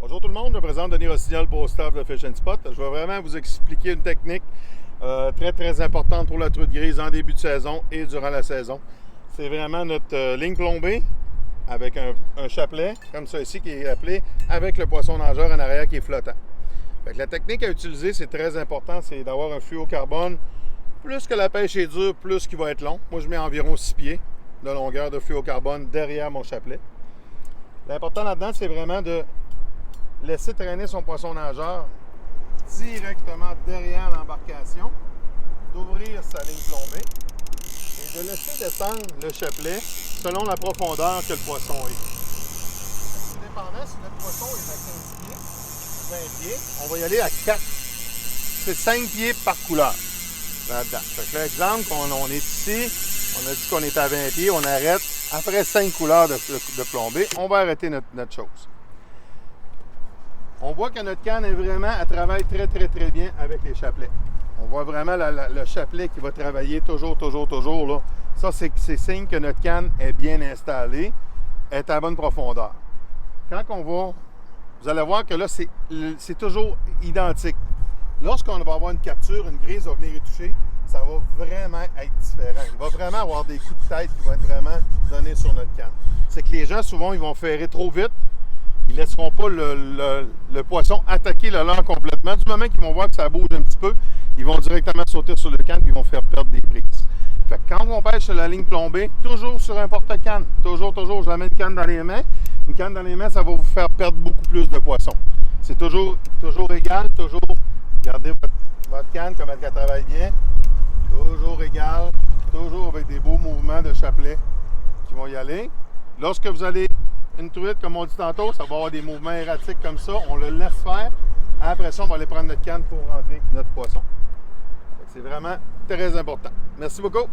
Bonjour tout le monde, je me présente Denis Rossignol pour le staff de Fish & Spot. Je vais vraiment vous expliquer une technique très importante pour la truite grise en début de saison et durant la saison. C'est vraiment notre ligne plombée avec un chapelet, comme ça ici, qui est appelé, avec le poisson nageur en arrière qui est flottant. Fait que la technique à utiliser, c'est très important, c'est d'avoir un fluocarbone. Plus que la pêche est dure, plus qu'il va être long. Moi, je mets environ 6 pieds de longueur de fluocarbone derrière mon chapelet. L'important là-dedans, c'est vraiment de laisser traîner son poisson nageur directement derrière l'embarcation, d'ouvrir sa ligne plombée et de laisser descendre le chapelet selon la profondeur que le poisson est. Tout dépendant si notre poisson est à 15 pieds, 20 pieds, on va y aller à 4. C'est 5 pieds par couleur là-dedans. Fait que l'exemple, on est ici, on a dit qu'on est à 20 pieds, on arrête. Après 5 couleurs de plombée, on va arrêter notre chose. On voit que notre canne est vraiment, elle travaille très bien avec les chapelets. On voit vraiment le chapelet qui va travailler toujours là. Ça, c'est signe que notre canne est bien installée, est à bonne profondeur. Quand on va, vous allez voir que là, c'est toujours identique. Lorsqu'on va avoir une capture, une grise va venir y toucher, ça va vraiment être différent. Il va vraiment avoir des coups de tête qui vont être vraiment donnés sur notre canne. C'est que les gens, souvent, ils vont ferrer trop vite. Ils ne laisseront pas le poisson attaquer le leurre complètement. Du moment qu'ils vont voir que ça bouge un petit peu, ils vont directement sauter sur le canne et ils vont faire perdre des prises. Fait que quand on pêche sur la ligne plombée, toujours sur un porte-canne. Toujours, je mets une canne dans les mains. Une canne dans les mains, ça va vous faire perdre beaucoup plus de poissons. C'est toujours égal, toujours gardez votre canne comme elle travaille bien. Toujours égal, toujours avec des beaux mouvements de chapelet qui vont y aller. Lorsque vous allez une truite, comme on dit tantôt, ça va avoir des mouvements erratiques comme ça. On le laisse faire. Après ça, on va aller prendre notre canne pour rentrer notre poisson. C'est vraiment très important. Merci beaucoup.